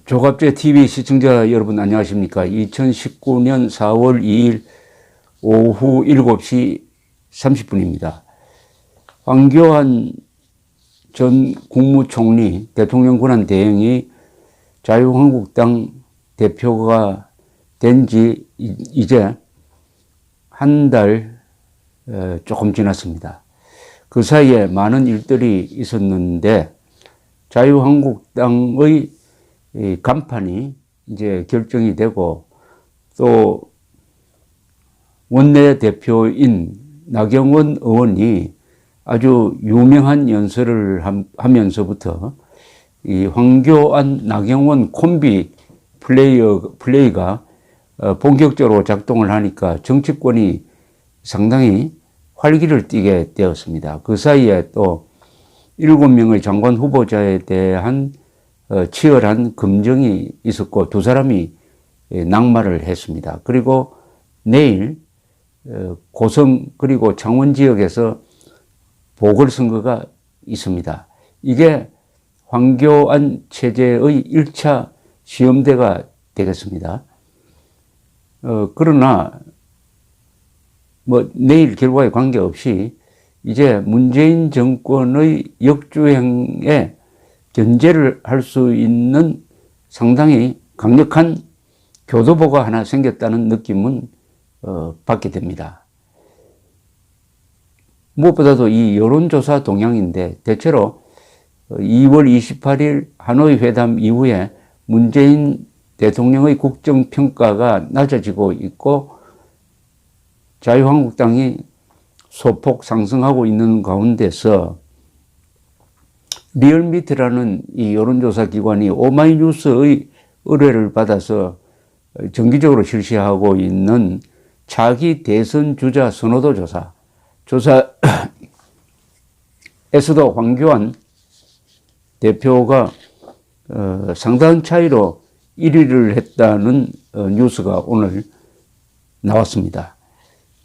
조갑제 TV 시청자 여러분 안녕하십니까. 2019년 4월 2일 오후 7시 30분입니다. 황교안 전 국무총리 대통령 권한 대행이 자유한국당 대표가 된 지 이제 한 달 조금 지났습니다. 그 사이에 많은 일들이 있었는데 자유한국당의 간판이 이제 결정이 되고 또 원내대표인 나경원 의원이 아주 유명한 연설을 하면서부터 이 황교안 나경원 콤비 플레이가 본격적으로 작동을 하니까 정치권이 상당히 활기를 띠게 되었습니다. 그 사이에 또 7명의 장관 후보자에 대한 치열한 검증이 있었고 두 사람이 낙마를 했습니다. 그리고 내일 고성 그리고 창원 지역에서 보궐선거가 있습니다. 이게 황교안 체제의 1차 시험대가 되겠습니다. 그러나 내일 결과에 관계없이 이제 문재인 정권의 역주행에 견제를 할 수 있는 상당히 강력한 교도보가 하나 생겼다는 느낌은 받게 됩니다. 무엇보다도 이 여론조사 동향인데 대체로 2월 28일 하노이 회담 이후에 문재인 대통령의 국정평가가 낮아지고 있고 자유한국당이 소폭 상승하고 있는 가운데서 리얼미터라는 이 여론조사 기관이 오마이뉴스의 의뢰를 받아서 정기적으로 실시하고 있는 차기 대선 주자 선호도 조사에서도 황교안 대표가 상당한 차이로 1위를 했다는 뉴스가 오늘 나왔습니다.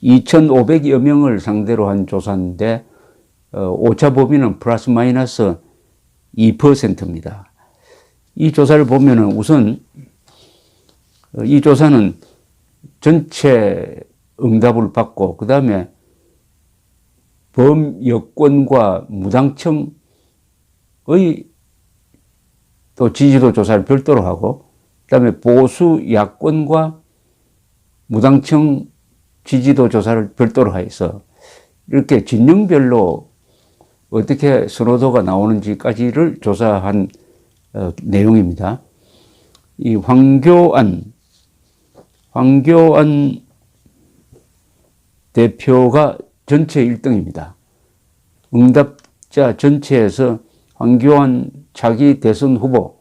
2,500여 명을 상대로 한 조사인데 오차 범위는 플러스 마이너스 2%입니다. 이 조사를 보면은 우선 이 조사는 전체 응답을 받고 그 다음에 범여권과 무당청의 또 지지도 조사를 별도로 하고 그 다음에 보수 야권과 무당청 지지도 조사를 별도로 해서 이렇게 진영별로 어떻게 선호도가 나오는지까지를 조사한 내용입니다. 이 황교안 대표가 전체 1등입니다. 응답자 전체에서 황교안 차기 대선 후보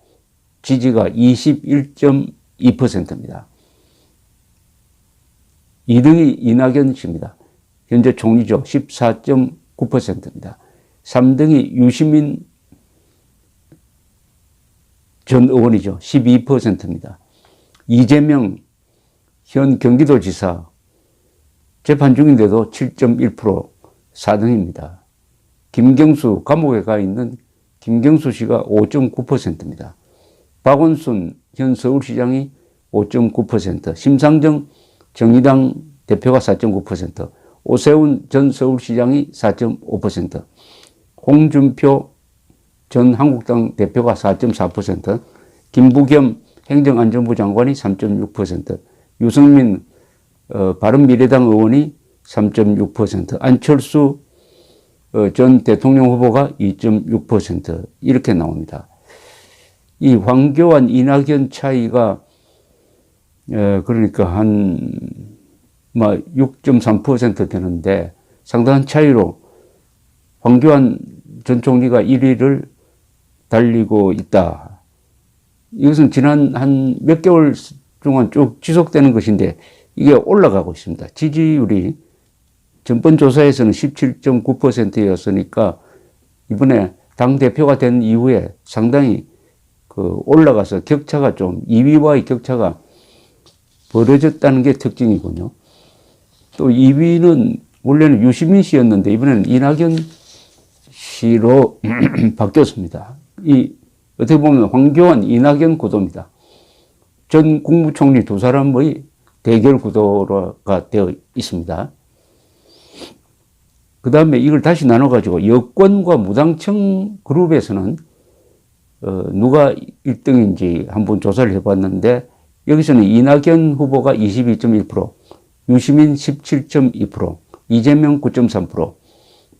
지지가 21.2%입니다. 2등이 이낙연 씨입니다. 현재 총리죠. 14.9%입니다. 3등이 유시민 전 의원이죠. 12%입니다. 이재명 현 경기도지사 재판 중인데도 7.1% 4등입니다. 김경수 감옥에 가 있는 김경수 씨가 5.9%입니다. 박원순 현 서울시장이 5.9%, 심상정 정의당 대표가 4.9%, 오세훈 전 서울시장이 4.5%, 홍준표 전 한국당 대표가 4.4%, 김부겸 행정안전부 장관이 3.6%, 유승민 바른미래당 의원이 3.6%, 안철수 전 대통령 후보가 2.6% 이렇게 나옵니다. 이 황교안 이낙연 차이가 그러니까 한 6.3% 되는데 상당한 차이로 황교안 전 총리가 1위를 달리고 있다. 이것은 지난 한 몇 개월 동안 쭉 지속되는 것인데 이게 올라가고 있습니다. 지지율이 전번 조사에서는 17.9%였으니까 이번에 당대표가 된 이후에 상당히 올라가서 격차가 좀 2위와의 격차가 벌어졌다는 게 특징이군요. 또 2위는 원래는 유시민 씨였는데 이번에는 이낙연 씨로 바뀌었습니다. 이 어떻게 보면 황교안, 이낙연 구도입니다. 전 국무총리 두 사람의 대결 구도가 되어 있습니다. 그 다음에 이걸 다시 나눠가지고 여권과 무당청 그룹에서는 누가 1등인지 한번 조사를 해봤는데 여기서는 이낙연 후보가 22.1%, 유시민 17.2%, 이재명 9.3%,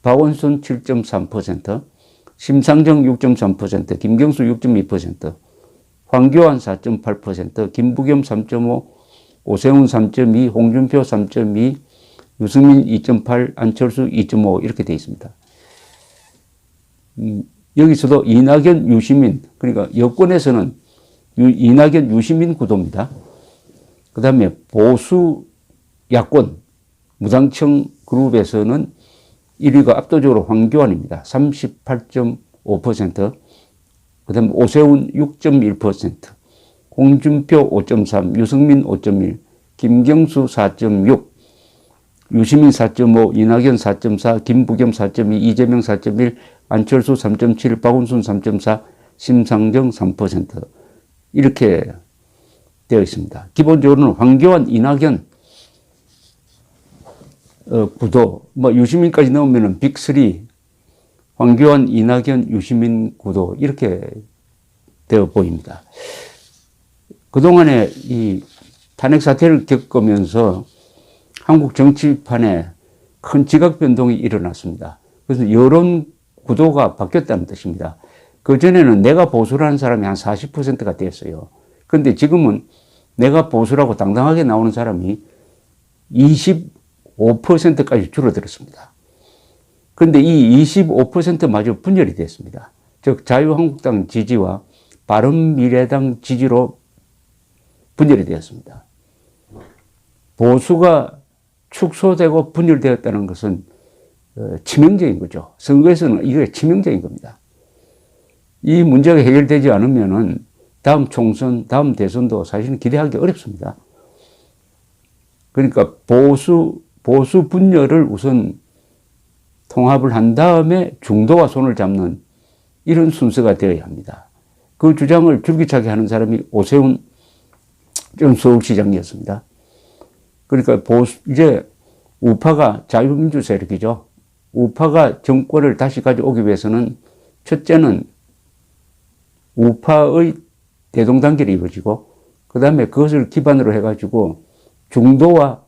박원순 7.3%, 심상정 6.3%, 김경수 6.2%, 황교안 4.8%, 김부겸 3.5%, 오세훈 3.2%, 홍준표 3.2%, 유승민 2.8%, 안철수 2.5% 이렇게 되어 있습니다. 여기서도 이낙연, 유시민, 그러니까 여권에서는 이낙연, 유시민 구도입니다. 그 다음에 보수 야권, 무당청 그룹에서는 1위가 압도적으로 황교안입니다. 38.5%, 그 다음에 오세훈 6.1%, 홍준표 5.3%, 유승민 5.1%, 김경수 4.6%, 유시민 4.5%, 이낙연 4.4%, 김부겸 4.2%, 이재명 4.1%, 안철수 3.7%, 박원순 3.4%, 심상정 3% 이렇게 되어 있습니다. 기본적으로는 황교안, 이낙연 구도, 유시민까지 넣으면 빅3, 황교안, 이낙연, 유시민 구도 이렇게 되어 보입니다. 그동안에 이 탄핵 사태를 겪으면서 한국 정치판에 큰 지각 변동이 일어났습니다. 그래서 여론 구도가 바뀌었다는 뜻입니다. 그전에는 내가 보수라는 사람이 한 40%가 됐어요. 그런데 지금은 내가 보수라고 당당하게 나오는 사람이 25%까지 줄어들었습니다. 그런데 이 25%마저 분열이 됐습니다. 즉 자유한국당 지지와 바른미래당 지지로 분열이 되었습니다. 보수가 축소되고 분열되었다는 것은 치명적인 거죠. 선거에서는 이게 치명적인 겁니다. 이 문제가 해결되지 않으면은 다음 총선, 다음 대선도 사실은 기대하기 어렵습니다. 그러니까 보수 분열을 우선 통합을 한 다음에 중도와 손을 잡는 이런 순서가 되어야 합니다. 그 주장을 줄기차게 하는 사람이 오세훈 전 서울시장이었습니다. 그러니까 이제 우파가 자유민주 세력이죠. 우파가 정권을 다시 가져오기 위해서는 첫째는 우파의 대동단결이 이루어지고 그 다음에 그것을 기반으로 해가지고 중도와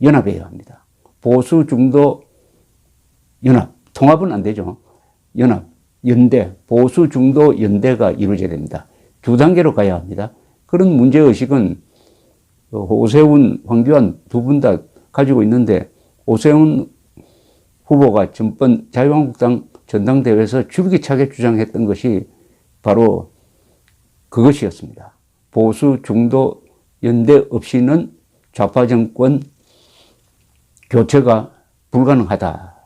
연합해야 합니다. 보수, 중도, 연합. 통합은 안 되죠. 연합, 연대, 보수, 중도, 연대가 이루어져야 됩니다. 두 단계로 가야 합니다. 그런 문제의식은 오세훈, 황교안 두 분 다 가지고 있는데 오세훈 후보가 전번 자유한국당 전당대회에서 줄기차게 주장했던 것이 바로 그것이었습니다. 보수, 중도, 연대 없이는 좌파 정권 교체가 불가능하다.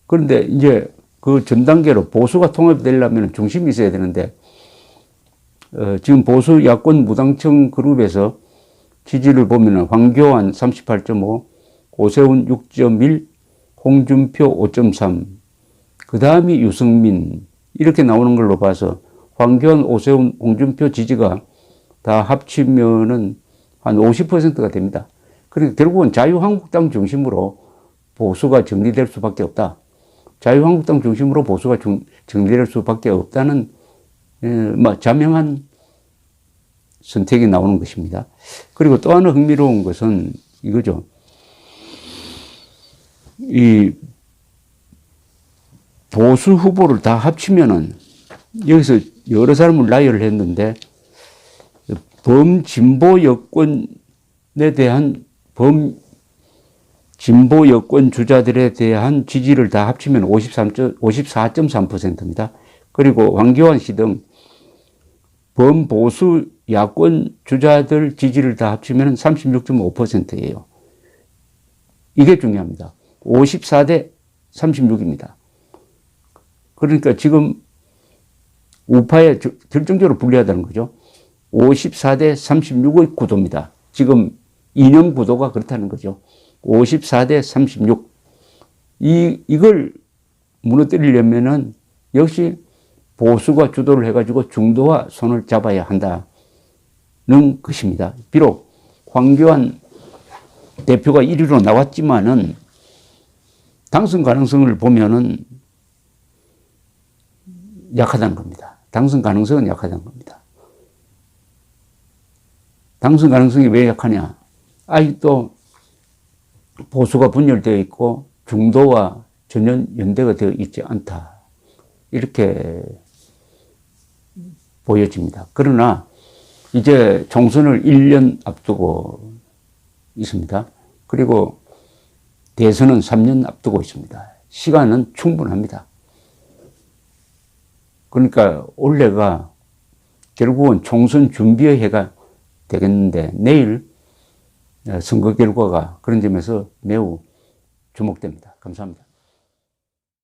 그런데 이제 그 전 단계로 보수가 통합되려면 중심이 있어야 되는데 지금 보수 야권 무당청 그룹에서 지지를 보면 황교안 38.5, 오세훈 6.1, 홍준표 5.3, 그 다음이 유승민 이렇게 나오는 걸로 봐서 황교안, 오세훈, 홍준표 지지가 다 합치면은 한 50%가 됩니다. 그러니까 결국은 자유한국당 중심으로 보수가 정리될 수밖에 없다. 자유한국당 중심으로 보수가 정리될 수밖에 없다는 자명한 선택이 나오는 것입니다. 그리고 또 하나 흥미로운 것은 이거죠. 이 보수 후보를 다 합치면은 여기서 여러 사람을 나열을 했는데 범진보 여권에 대한 진보 여권 주자들에 대한 지지를 다 합치면 54.3%입니다. 그리고 황교안 씨 등 범보수 야권 주자들 지지를 다 합치면 36.5%예요. 이게 중요합니다. 54대 36입니다. 그러니까 지금 우파에 결정적으로 불리하다는 거죠. 54대 36의 구도입니다. 지금 이념 구도가 그렇다는 거죠. 54대 36. 이걸 무너뜨리려면은 역시 보수가 주도를 해가지고 중도와 손을 잡아야 한다는 것입니다. 비록 황교안 대표가 1위로 나왔지만은 당선 가능성을 보면은 약하다는 겁니다. 당선 가능성은 약하다는 겁니다. 당선 가능성이 왜 약하냐? 아직도 보수가 분열되어 있고 중도와 전혀 연대가 되어 있지 않다. 이렇게 보여집니다. 그러나 이제 총선을 1년 앞두고 있습니다. 그리고 대선은 3년 앞두고 있습니다. 시간은 충분합니다. 그러니까 올해가 결국은 총선 준비의 해가 되겠는데 내일 선거 결과가 그런 점에서 매우 주목됩니다. 감사합니다.